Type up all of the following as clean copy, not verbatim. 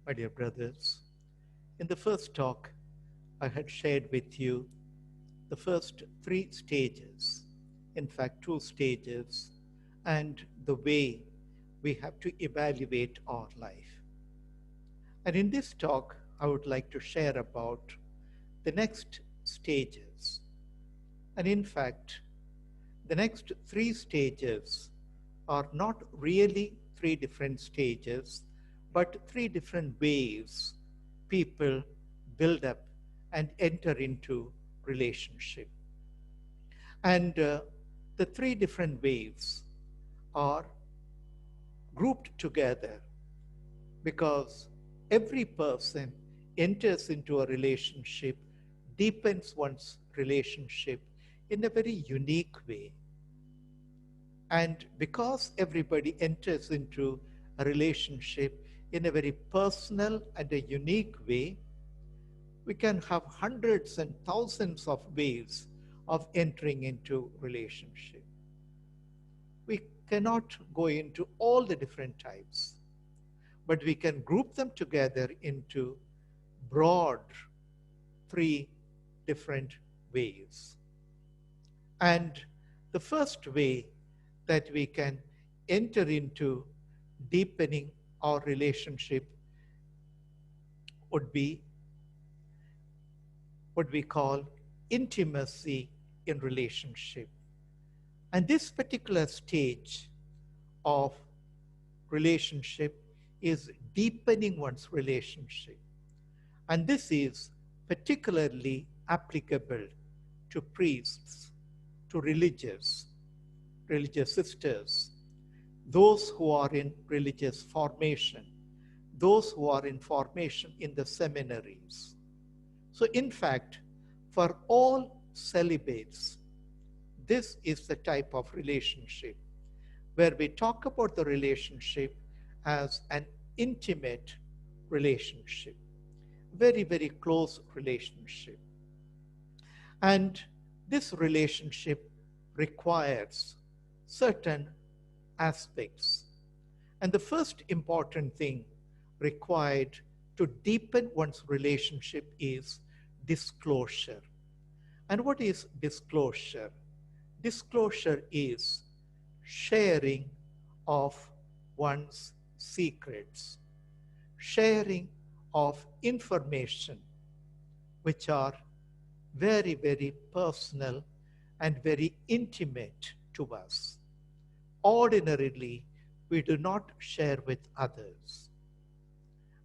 My dear brothers, in the first talk, I had shared with you the first three stages, in fact, two stages, and the way we have to evaluate our life. And in this talk, I would like to share about the next stages. And in fact, the next three stages are not really three different stages, but three different ways people build up and enter into relationship. And the three different waves are grouped together because every person enters into a relationship, deepens one's relationship in a very unique way. And because everybody enters into a relationship in a very personal and a unique way, we can have hundreds and thousands of ways of entering into relationship. We cannot go into all the different types, but we can group them together into broad three different ways. And the first way that we can enter into deepening our relationship would be what we call intimacy in relationship. And this particular stage of relationship is deepening one's relationship. And this is particularly applicable to priests, to religious sisters, those who are in religious formation, those who are in formation in the seminaries. So in fact, for all celibates, this is the type of relationship where we talk about the relationship as an intimate relationship, very, very close relationship. And this relationship requires certain aspects. And the first important thing required to deepen one's relationship is disclosure. And what is disclosure? Disclosure is sharing of one's secrets, sharing of information which are very, very personal and very intimate to us. Ordinarily, we do not share with others.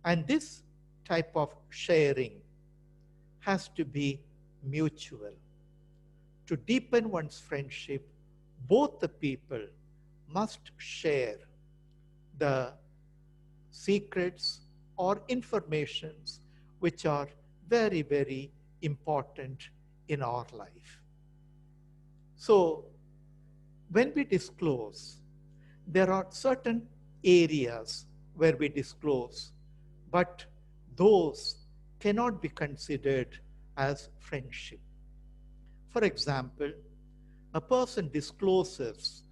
And this type of sharing has to be mutual. To deepen one's friendship, both the people must share the secrets or informations which are very, very important in our life. So, when we disclose, there are certain areas where we disclose, but those cannot be considered as friendship. For example, a person discloses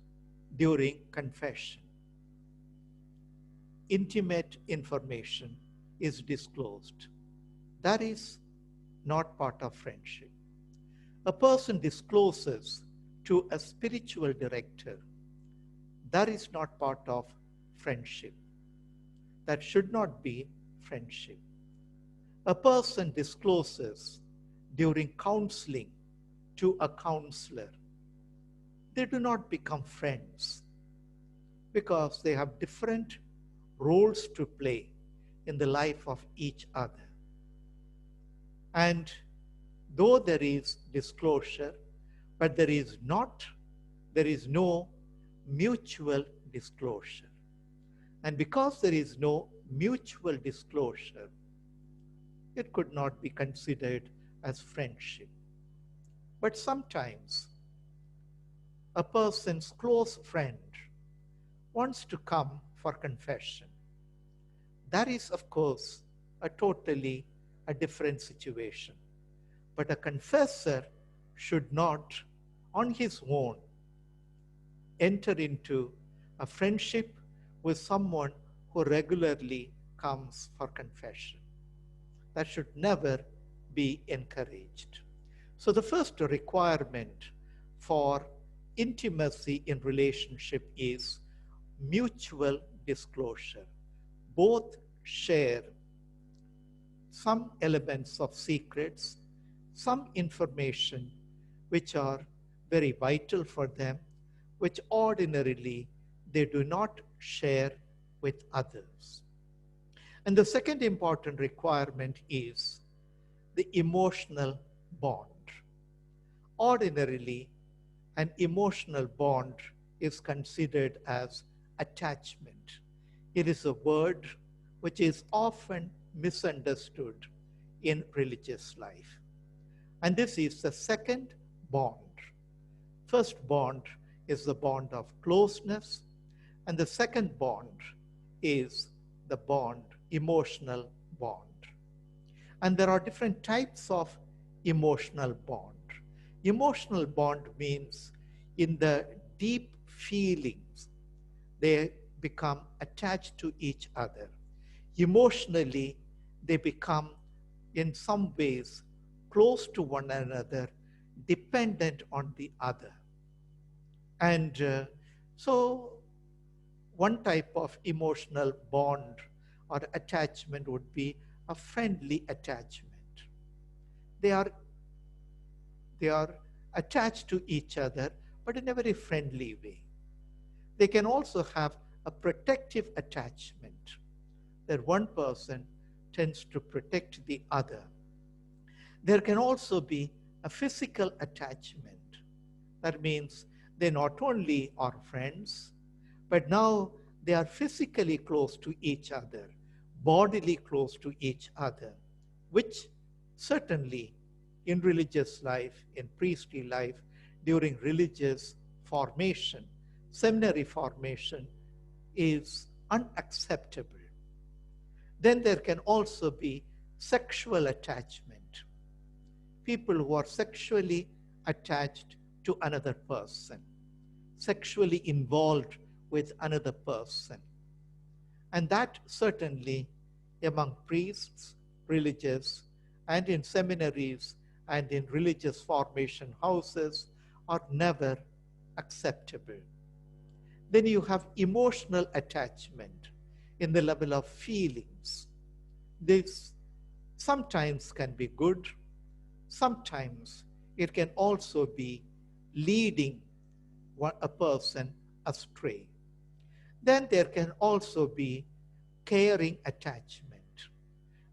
during confession. Intimate information is disclosed. That is not part of friendship. A person discloses to a spiritual director. That is not part of friendship. That should not be friendship. A person discloses during counseling to a counselor. They do not become friends because they have different roles to play in the life of each other. And though there is disclosure, but there is no mutual disclosure. And because there is no mutual disclosure, it could not be considered as friendship. But sometimes a person's close friend wants to come for confession. That is, of course, a totally different situation. But a confessor should not, on his own, enter into a friendship with someone who regularly comes for confession. That should never be encouraged. So the first requirement for intimacy in relationship is mutual disclosure. Both share some elements of secrets, some information which are very vital for them, which ordinarily they do not share with others. And the second important requirement is the emotional bond. Ordinarily, an emotional bond is considered as attachment. It is a word which is often misunderstood in religious life. And this is the second bond. First bond is the bond of closeness, and the second bond is the bond, emotional bond. And there are different types of emotional bond. Emotional bond means in the deep feelings, they become attached to each other. Emotionally, they become in some ways close to one another, dependent on the other. And so one type of emotional bond or attachment would be a friendly attachment. They are attached to each other, but in a very friendly way. They can also have a protective attachment, that one person tends to protect the other. There can also be a physical attachment. That means they not only are friends, but now they are physically close to each other, bodily close to each other, which certainly in religious life, in priestly life, during religious formation, seminary formation, is unacceptable. Then there can also be sexual attachment. People who are sexually attached to another person, sexually involved with another person. And that certainly among priests, religious, and in seminaries and in religious formation houses are never acceptable. Then you have emotional attachment in the level of feelings. This sometimes can be good, sometimes it can also be leading a person astray. Then there can also be caring attachment.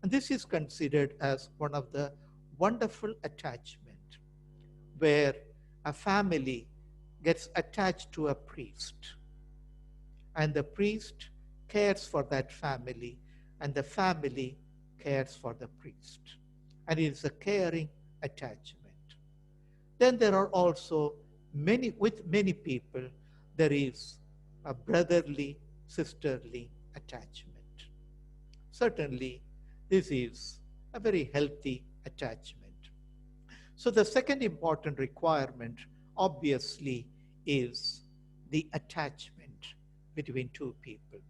And this is considered as one of the wonderful attachment where a family gets attached to a priest, and the priest cares for that family, and the family cares for the priest. And it is a caring attachment. Then there are also with many people, there is a brotherly, sisterly attachment. Certainly, this is a very healthy attachment. So the second important requirement, obviously, is the attachment between two people.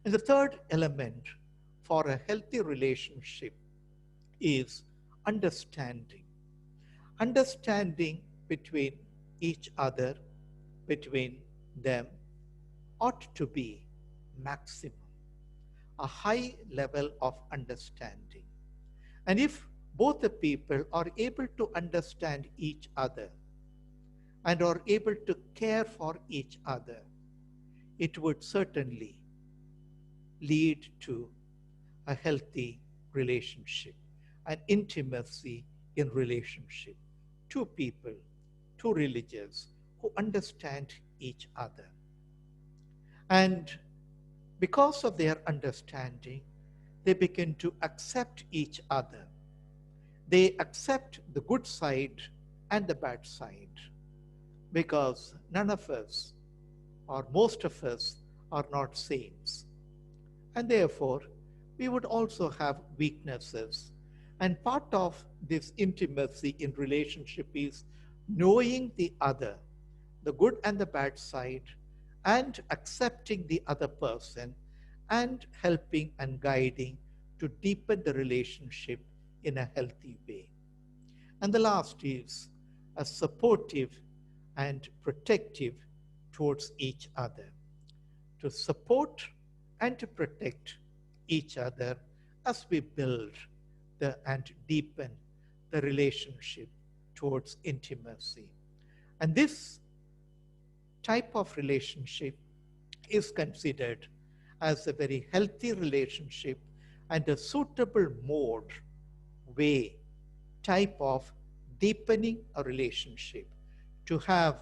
And the third element for a healthy relationship is understanding. Understanding between each other, between them, ought to be maximum, a high level of understanding. And if both the people are able to understand each other and are able to care for each other, it would certainly lead to a healthy relationship, an intimacy in relationship. Two people, two religions who understand each other. And because of their understanding, they begin to accept each other. They accept the good side and the bad side, because none of us, or most of us, are not saints. And therefore, we would also have weaknesses. And part of this intimacy in relationship is knowing the other, the good and the bad side, and accepting the other person, and helping and guiding to deepen the relationship in a healthy way. And the last is a supportive and protective towards each other, to support and to protect each other as we build and deepen the relationship towards intimacy. And this type of relationship is considered as a very healthy relationship and a suitable mode, way, type of deepening a relationship, to have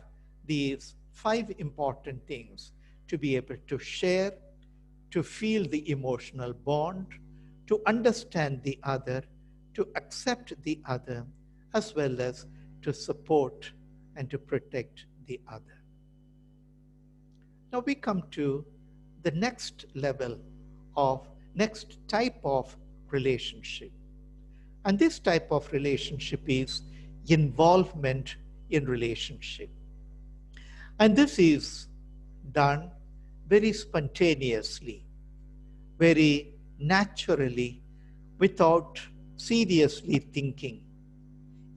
these 5 important things: to be able to share, to feel the emotional bond, to understand the other, to accept the other, as well as to support and to protect the other. Now we come to the next level of, next type of relationship. And this type of relationship is involvement in relationship. And this is done very spontaneously, very naturally, without seriously thinking.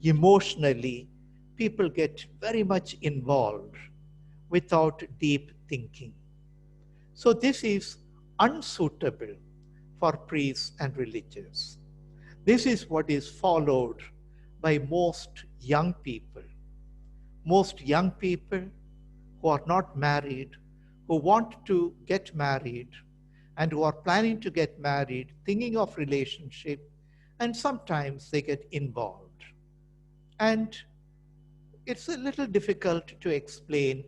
Emotionally, people get very much involved without deep thinking. So this is unsuitable for priests and religious. This is what is followed by most young people. Most young people who are not married, who want to get married, and who are planning to get married, thinking of relationship, and sometimes they get involved. And it's a little difficult to explain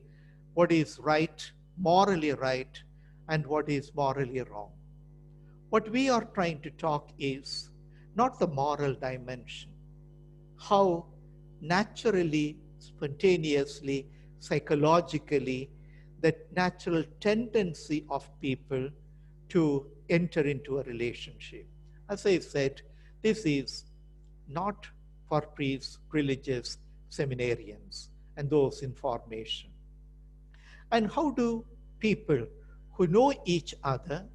what is right, morally right, and what is morally wrong. What we are trying to talk is not the moral dimension, how naturally, spontaneously, psychologically, the natural tendency of people to enter into a relationship. As I said, this is not for priests, religious, seminarians, and those in formation. And how do people who know each other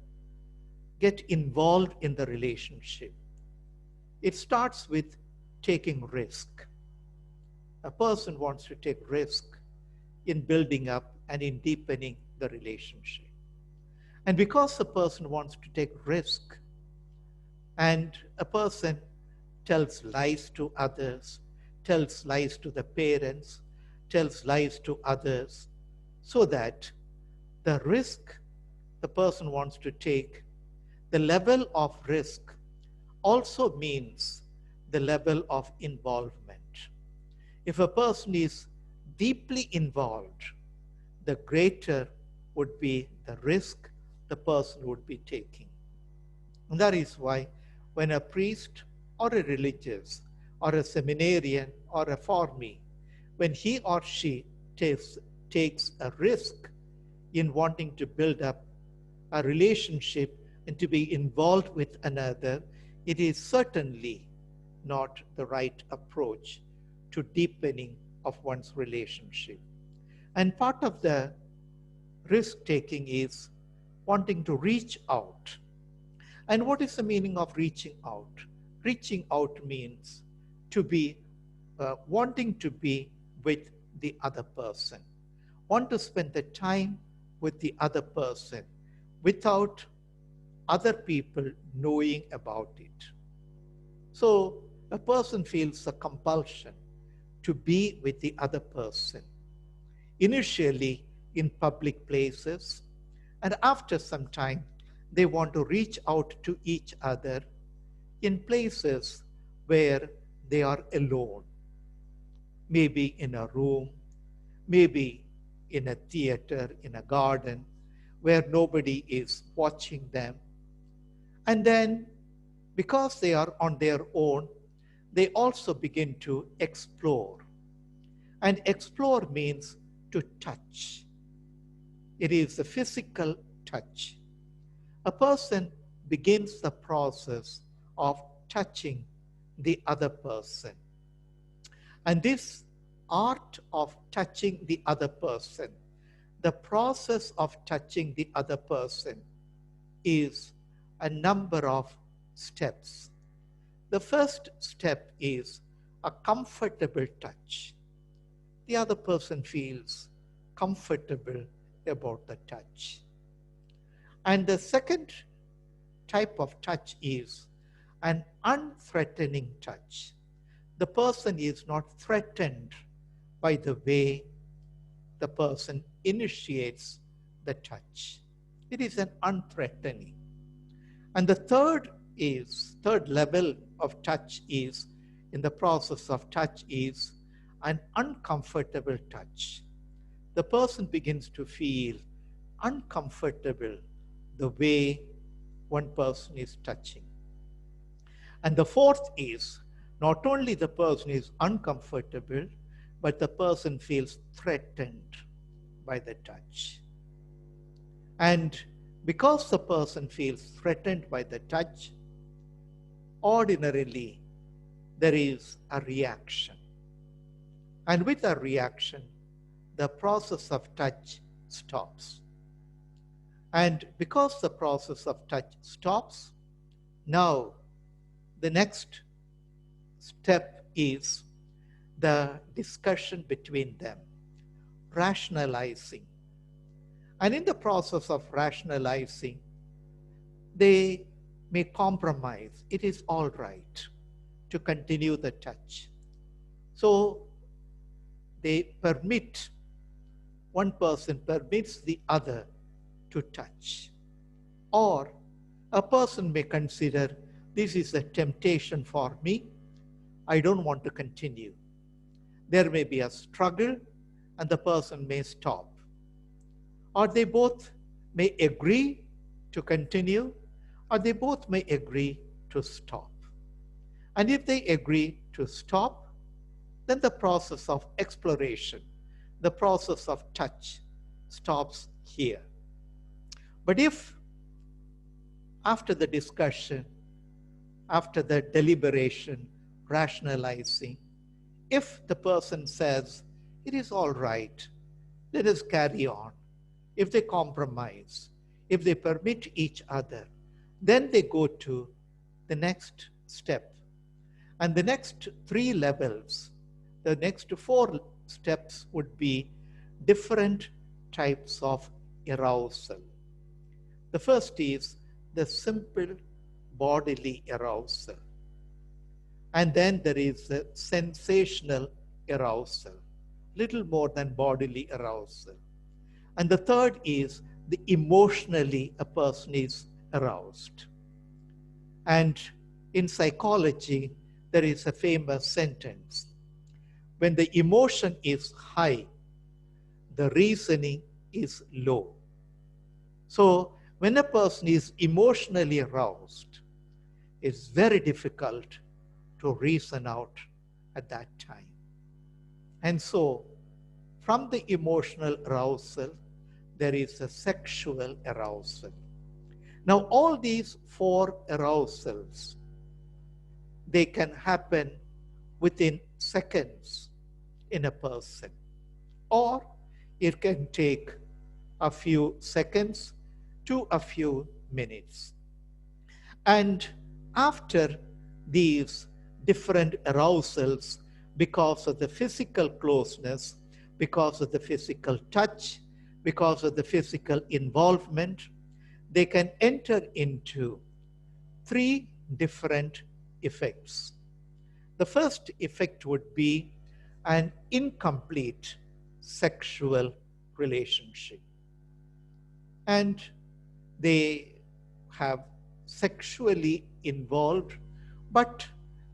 get involved in the relationship? It starts with taking risk. A person wants to take risk in building up and in deepening the relationship. And because a person wants to take risk, and a person tells lies to others, tells lies to the parents, tells lies to others, so that the risk the person wants to take, the level of risk also means the level of involvement. If a person is deeply involved, the greater would be the risk the person would be taking. And that is why when a priest or a religious or a seminarian or a formee, when he or she takes a risk in wanting to build up a relationship and to be involved with another, it is certainly not the right approach to deepening of one's relationship. And part of the risk taking is wanting to reach out. And what is the meaning of reaching out? Reaching out means to be wanting to be with the other person, want to spend the time with the other person without other people knowing about it. So a person feels a compulsion to be with the other person, initially in public places, and after some time, they want to reach out to each other in places where they are alone, maybe in a room, maybe in a theater, in a garden, where nobody is watching them. And then, because they are on their own, they also begin to explore. And explore means to touch. It is a physical touch. A person begins the process of touching the other person. And this art of touching the other person, the process of touching the other person, is a number of steps. The first step is a comfortable touch. The other person feels comfortable about the touch. And the second type of touch is an unthreatening touch. The person is not threatened by the way the person initiates the touch. It is an unthreatening. And the third level of touch is, in the process of touch, is an uncomfortable touch. The person begins to feel uncomfortable the way one person is touching. And the fourth is, not only the person is uncomfortable, but the person feels threatened by the touch. And because the person feels threatened by the touch, ordinarily there is a reaction. And with a reaction, the process of touch stops. And because the process of touch stops, now the next step is the discussion between them, rationalizing. And in the process of rationalizing, they may compromise. It is all right to continue the touch. So they permit, one person permits the other to touch. Or a person may consider, this is a temptation for me, I don't want to continue. There may be a struggle and the person may stop. Or they both may agree to continue, or they both may agree to stop. And if they agree to stop, then the process of exploration, the process of touch stops here. But if after the discussion, after the deliberation, rationalizing, if the person says, it is all right, let us carry on, if they compromise, if they permit each other, then they go to the next step. And the next 3 levels, the next 4 steps would be different types of arousal. The first is the simple bodily arousal. And then there is the sensational arousal, little more than bodily arousal. And the third is the emotionally a person is aroused. And in psychology, there is a famous sentence. When the emotion is high, the reasoning is low. So when a person is emotionally aroused, it's very difficult to reason out at that time. And so from the emotional arousal, there is a sexual arousal. Now all these 4 arousals, they can happen within seconds in a person, or it can take a few seconds to a few minutes. And after these different arousals, because of the physical closeness, because of the physical touch, because of the physical involvement, they can enter into 3 different effects. The first effect would be an incomplete sexual relationship. And they have sexually involved, but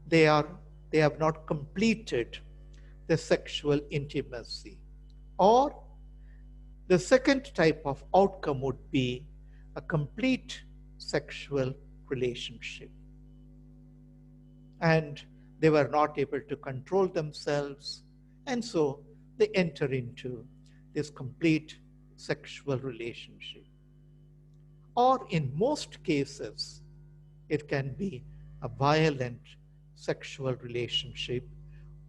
they have not completed the sexual intimacy. Or the second type of outcome would be a complete sexual relationship. And they were not able to control themselves, and so they enter into this complete sexual relationship. Or in most cases, it can be a violent sexual relationship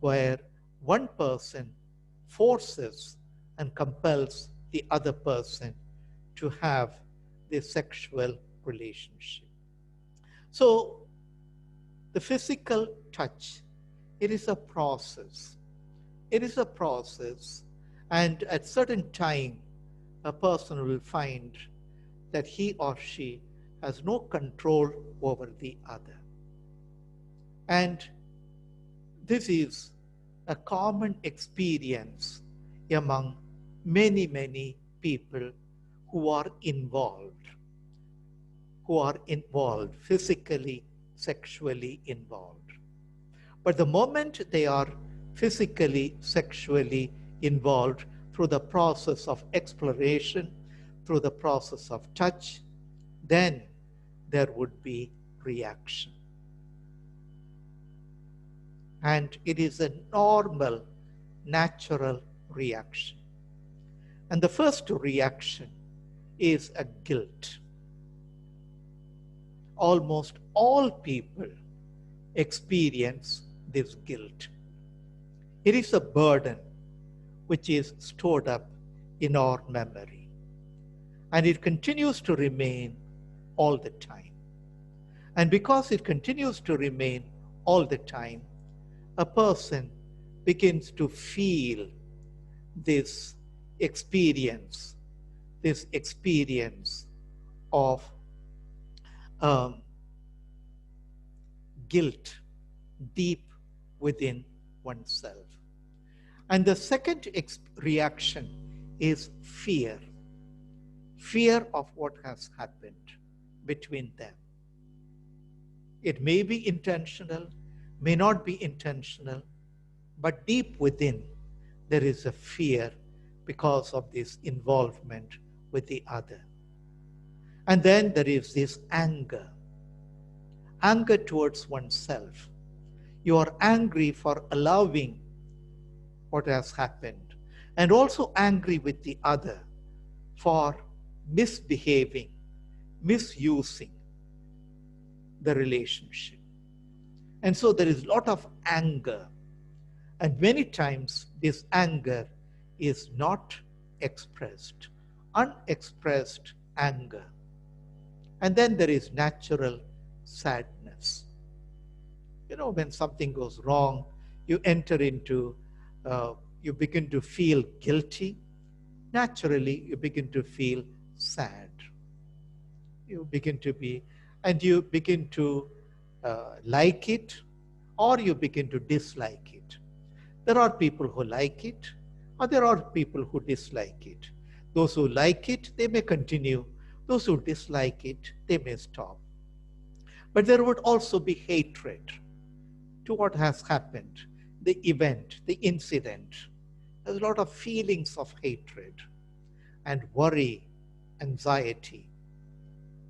where one person forces and compels the other person to have this sexual relationship. So the physical touch, it is a process. It is a process, and at certain time, a person will find that he or she has no control over the other. And this is a common experience among many, many people who are involved, physically, sexually involved. But the moment they are physically, sexually involved through the process of exploration, through the process of touch, then there would be reaction. And it is a normal, natural reaction. And the first reaction is a guilt. Almost all people experience this guilt. It is a burden which is stored up in our memory, and it continues to remain all the time. And because it continues to remain all the time, a person begins to feel this experience of um, guilt deep within oneself. And the second reaction is fear. Fear of what has happened between them. It may be intentional, may not be intentional, but deep within there is a fear because of this involvement with the other. And then there is this anger towards oneself. You are angry for allowing what has happened, and also angry with the other for misbehaving, misusing the relationship. And so there is a lot of anger, and many times this anger is not expressed, unexpressed anger. And then there is natural sadness. You know, when something goes wrong, you begin to feel guilty. Naturally, you begin to feel sad. You begin to like it, or you begin to dislike it. There are people who like it, or there are people who dislike it. Those who like it, they may continue. Those who dislike it, they may stop. But there would also be hatred to what has happened, the event, the incident. There's a lot of feelings of hatred and worry, anxiety,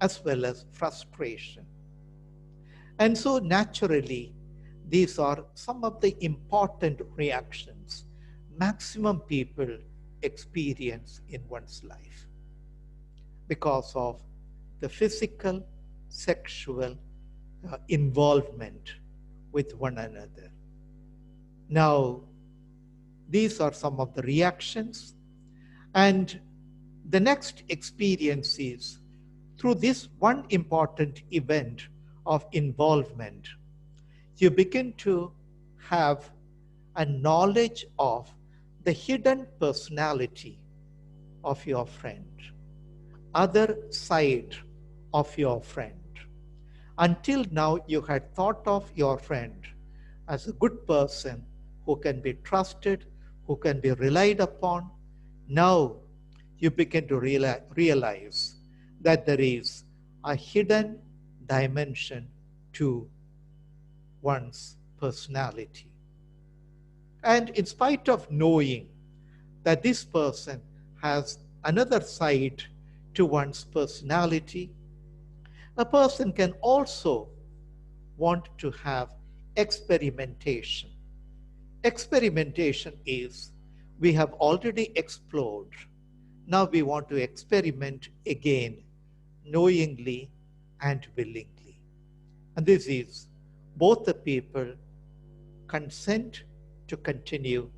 as well as frustration. And so naturally, these are some of the important reactions maximum people experience in one's life because of the physical, sexual involvement with one another. Now, these are some of the reactions. And the next experience is through this one important event of involvement, you begin to have a knowledge of the hidden personality of your friend, other side of your friend. Until now, you had thought of your friend as a good person who can be trusted, who can be relied upon. Now, you begin to realize that there is a hidden dimension to one's personality. And in spite of knowing that this person has another side to one's personality, a person can also want to have experimentation. Experimentation is, we have already explored. Now we want to experiment again, knowingly and willingly. And this is both the people consent to continue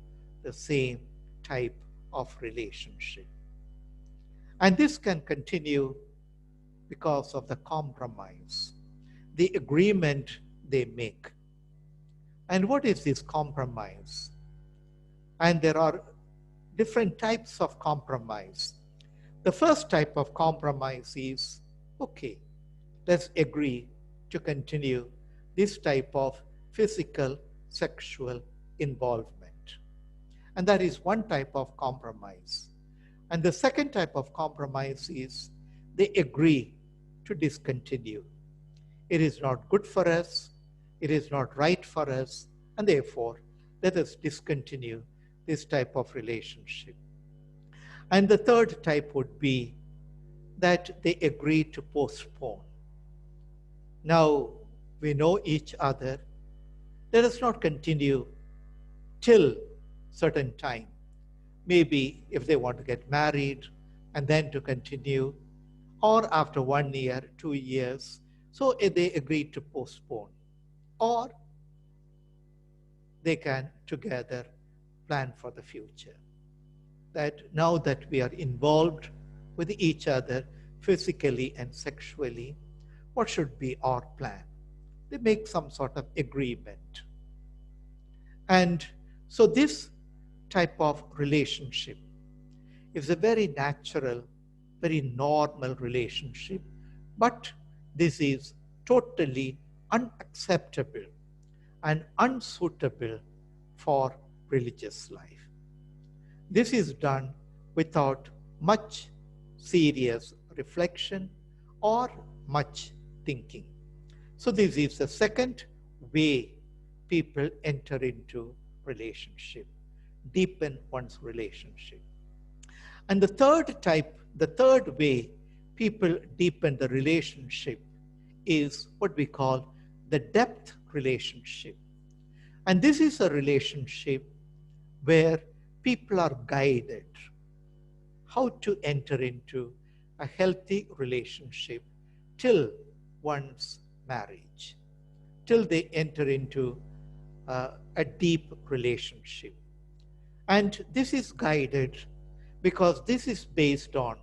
the same type of relationship. And this can continue because of the compromise, the agreement they make. And what is this compromise? And there are different types of compromise. The first type of compromise is, okay, let's agree to continue this type of physical, sexual involvement. And that is one type of compromise. And the second type of compromise is they agree to discontinue. It is not good for us, it is not right for us, and therefore let us discontinue this type of relationship. And the third type would be that they agree to postpone. Now we know each other, let us not continue till certain time. Maybe if they want to get married and then to continue, or after 1 year, 2 years, so they agree to postpone. Or they can together plan for the future. That now that we are involved with each other physically and sexually, what should be our plan? They make some sort of agreement. And so this type of relationship is a very natural, very normal relationship, but this is totally unacceptable and unsuitable for religious life. This is done without much serious reflection or much thinking. So this is the second way people enter into relationship, deepen one's relationship. And the third way people deepen the relationship is what we call the depth relationship. And this is a relationship where people are guided how to enter into a healthy relationship till one's marriage, till they enter into a deep relationship. And this is guided because this is based on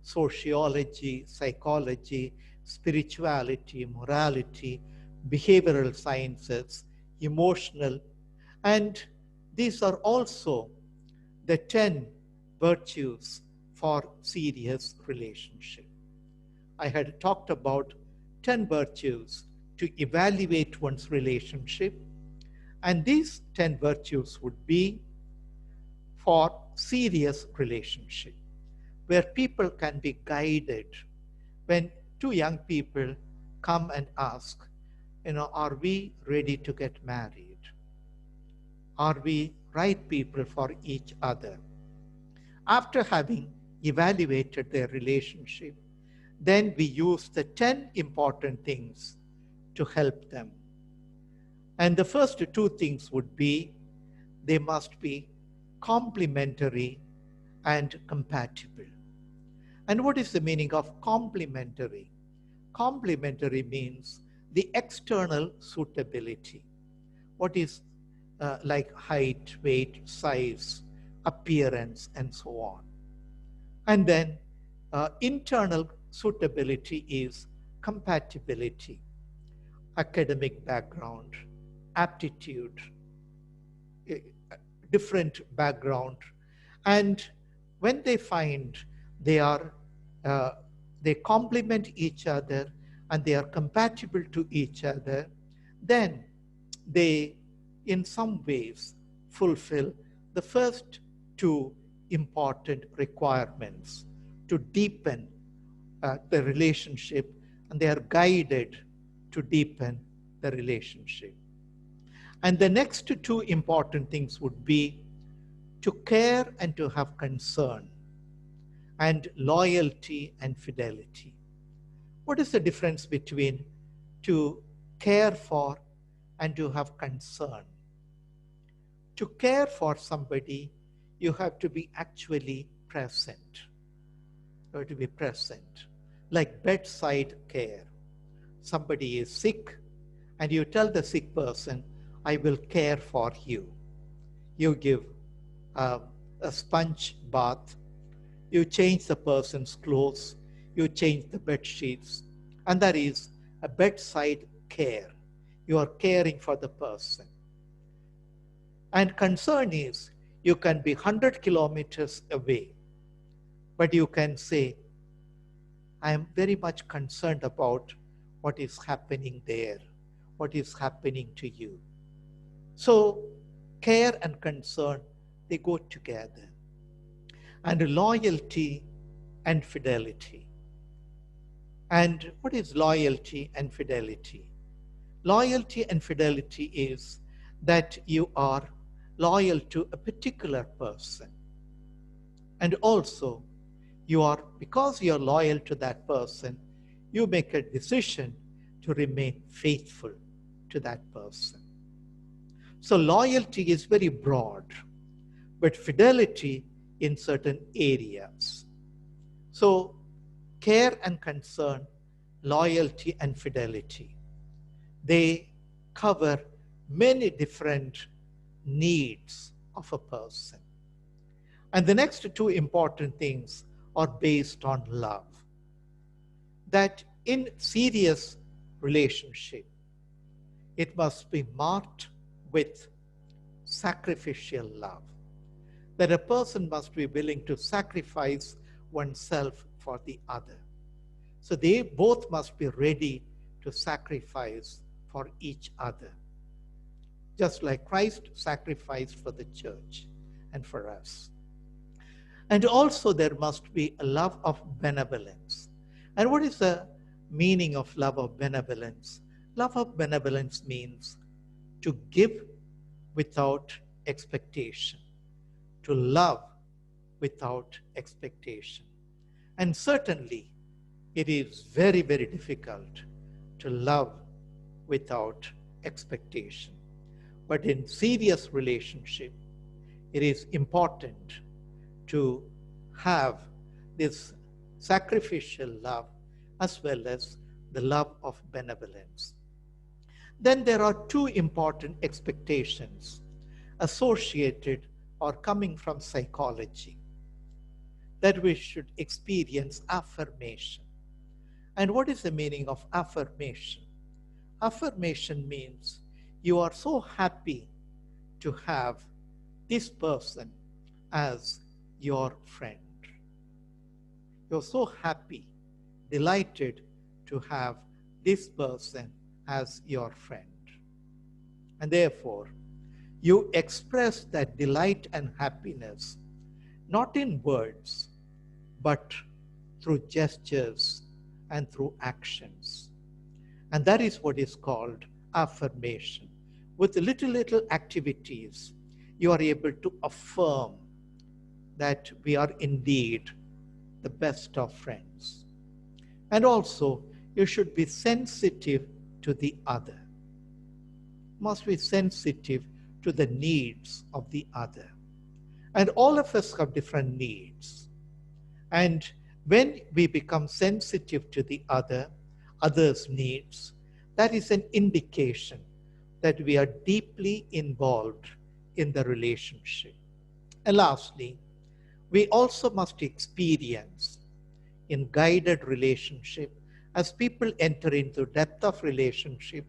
sociology, psychology, spirituality, morality, behavioral sciences, emotional, and these are also the 10 virtues for serious relationship. I had talked about 10 virtues to evaluate one's relationship, and these 10 virtues would be for serious relationship, where people can be guided. When two young people come and ask, are we ready to get married? Are we right people for each other? After having evaluated their relationship, then we use the 10 important things to help them. And the first two things would be, they must be complementary and compatible. And what is the meaning of complementary? Complementary means the external suitability. What is like height, weight, size, appearance, and so on. And then internal suitability is compatibility, academic background, aptitude, different background. And when they find they complement each other and they are compatible to each other, then they in some ways fulfill the first two important requirements to deepen the relationship, and they are guided to deepen the relationship. And the next two important things would be to care and to have concern, and loyalty and fidelity. What is the difference between to care for and to have concern? To care for somebody, you have to be actually present. You have to be present, like bedside care. Somebody is sick, and you tell the sick person, I will care for you. You give a sponge bath, you change the person's clothes, you change the bed sheets, and that is a bedside care. You are caring for the person. And concern is you can be 100 kilometers away, but you can say, I am very much concerned about what is happening there, what is happening to you. So, care and concern, they go together. And loyalty and fidelity. And what is loyalty and fidelity? Loyalty and fidelity is that you are loyal to a particular person. And also, because you are loyal to that person, you make a decision to remain faithful to that person. So loyalty is very broad, but fidelity in certain areas. So care and concern, loyalty and fidelity, they cover many different needs of a person. And the next two important things are based on love. That in serious relationship, it must be marked with sacrificial love. That a person must be willing to sacrifice oneself for the other. So they both must be ready to sacrifice for each other. Just like Christ sacrificed for the church and for us. And also there must be a love of benevolence. And what is the meaning of love of benevolence? Love of benevolence means to give without expectation, to love without expectation. And certainly, it is very, very difficult to love without expectation. But in serious relationship, it is important to have this sacrificial love as well as the love of benevolence. Then there are two important expectations associated or coming from psychology that we should experience affirmation. And what is the meaning of affirmation? Affirmation means you are so happy to have this person as your friend. You're so happy, delighted to have this person as your friend. And therefore, you express that delight and happiness not in words, but through gestures and through actions. And that is what is called affirmation. With little activities, you are able to affirm that we are indeed the best of friends. And also, you should be sensitive to the other. Must be sensitive to the needs of the other. And all of us have different needs. And when we become sensitive to the other's needs, that is an indication that we are deeply involved in the relationship. And lastly, we also must experience in guided relationship, as people enter into depth of relationship,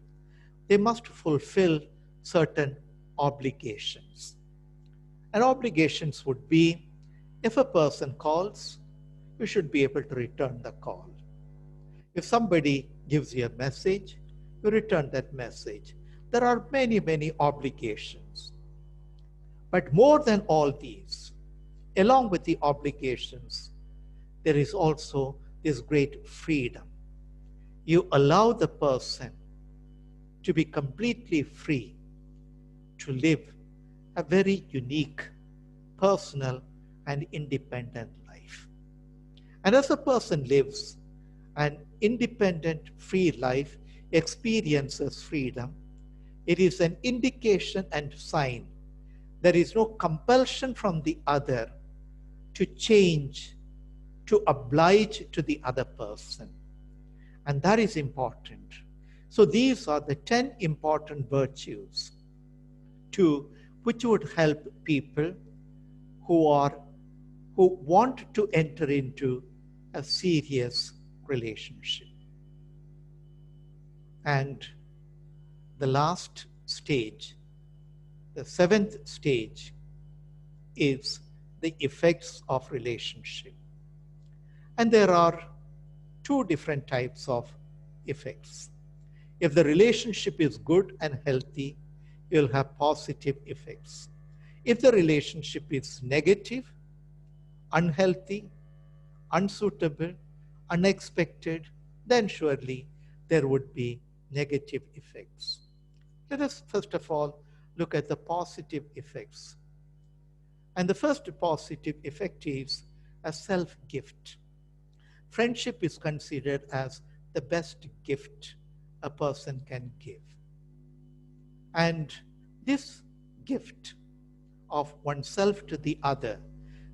they must fulfill certain obligations. And obligations would be, if a person calls, you should be able to return the call. If somebody gives you a message, you return that message. There are many obligations. But more than all these, along with the obligations, there is also this great freedom. You allow the person to be completely free to live a very unique, personal, and independent life. And as a person lives an independent, free life, experiences freedom, it is an indication and sign. There is no compulsion from the other to change, to oblige to the other person. And that is important. So these are the 10 important virtues which would help people who want to enter into a serious relationship. And the last stage, the seventh stage, is the effects of relationship. And there are two different types of effects. If the relationship is good and healthy, you'll have positive effects. If the relationship is negative, unhealthy, unsuitable, unexpected, then surely there would be negative effects. Let us first of all look at the positive effects. And the first positive effect is a self-gift. Friendship is considered as the best gift a person can give. And this gift of oneself to the other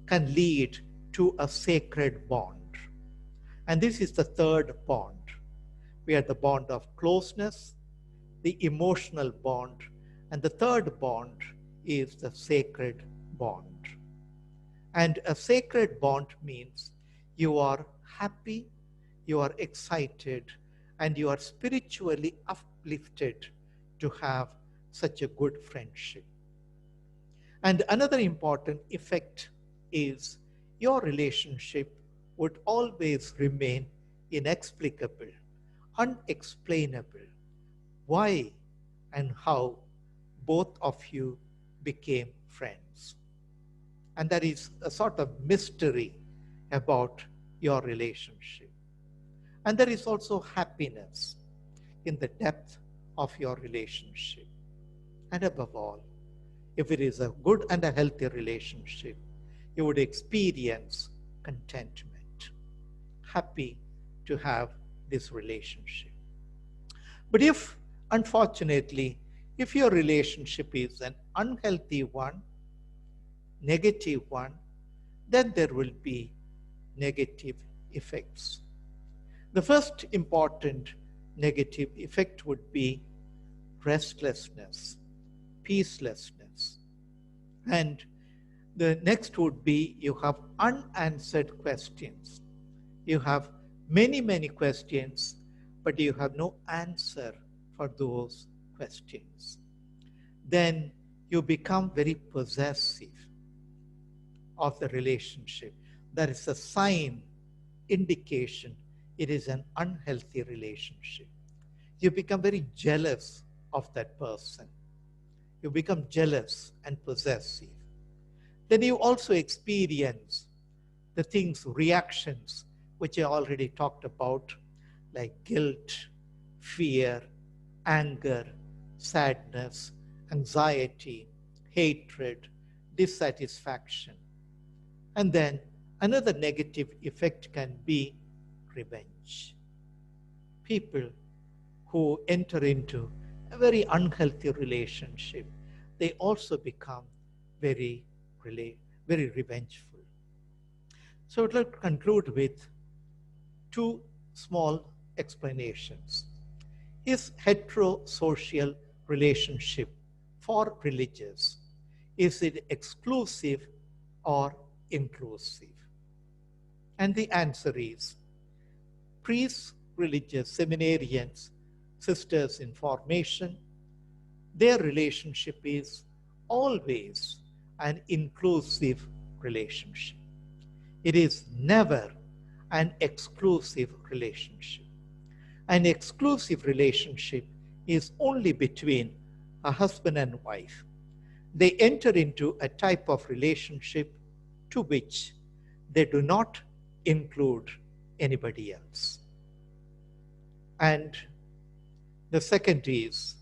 can lead to a sacred bond. And this is the third bond. We have the bond of closeness, the emotional bond, and the third bond is the sacred bond. And a sacred bond means you are happy, you are excited, and you are spiritually uplifted to have such a good friendship. And another important effect is your relationship would always remain inexplicable, unexplainable. Why and how both of you became friends. And there is a sort of mystery about your relationship. And there is also happiness in the depth of your relationship. And above all, if it is a good and a healthy relationship, you would experience contentment, happy to have this relationship. But if, unfortunately, if your relationship is an unhealthy one, negative one, then there will be negative effects. The first important negative effect would be restlessness, peacelessness. And the next would be you have unanswered questions. You have many, many questions, but you have no answer for those questions. Then you become very possessive of the relationship. That is a sign, indication it is an unhealthy relationship. You become very jealous of that person. You become jealous and possessive. Then you also experience the things, reactions, which I already talked about, like guilt, fear, anger, sadness, anxiety, hatred, dissatisfaction. And then another negative effect can be revenge. People who enter into a very unhealthy relationship, they also become very revengeful. So I'd like to conclude with two small explanations. Is heterosocial relationship for religious, is it exclusive or inclusive? And the answer is, priests, religious, seminarians, sisters in formation, their relationship is always an inclusive relationship. It is never an exclusive relationship. An exclusive relationship is only between a husband and wife. They enter into a type of relationship to which they do not include anybody else. And the second is,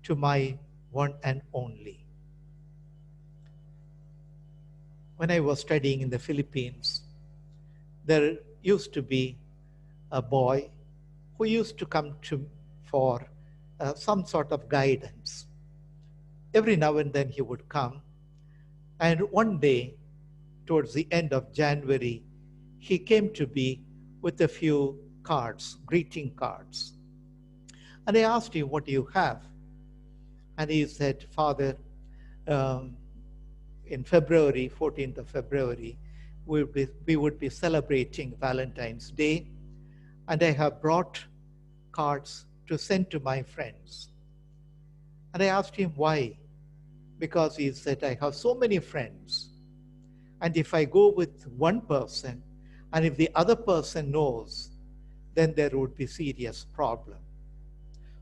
to my one and only. When I was studying in the Philippines, there used to be a boy who used to come to for some sort of guidance. Every now and then he would come, and one day, towards the end of January, he came to me with a few cards, greeting cards. And I asked him, what do you have? And he said, Father, in February, 14th of February, we would be celebrating Valentine's Day. and I have brought cards to send to my friends. And I asked him why, because he said, I have so many friends, and if I go with one person, and if the other person knows, then there would be serious problem.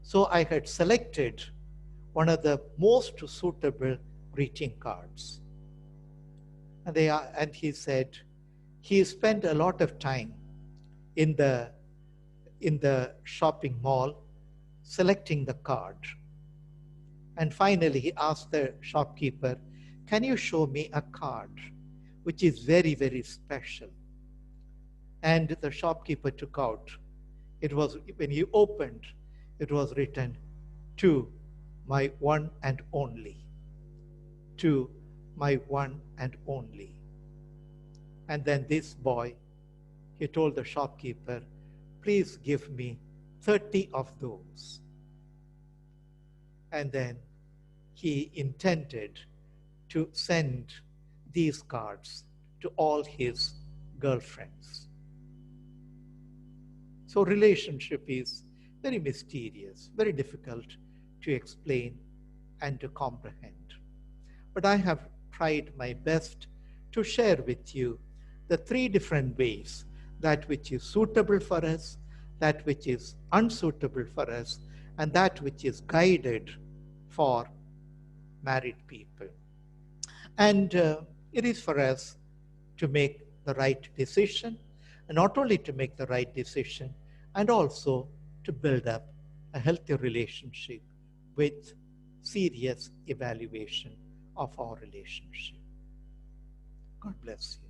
So I had selected one of the most suitable greeting cards. And he said he spent a lot of time in the shopping mall selecting the card. And finally, he asked the shopkeeper, can you show me a card which is very, very special? And the shopkeeper took out. It was, when he opened, it was written, to my one and only. To my one and only. And then this boy, he told the shopkeeper, please give me 30 of those. And then he intended to send these cards to all his girlfriends. So relationship is very mysterious, very difficult to explain and to comprehend. But I have tried my best to share with you the three different ways, that which is suitable for us, that which is unsuitable for us, and that which is guided for married people. And it is for us to make the right decision, and not only to make the right decision, and also to build up a healthy relationship with serious evaluation of our relationship. God bless you.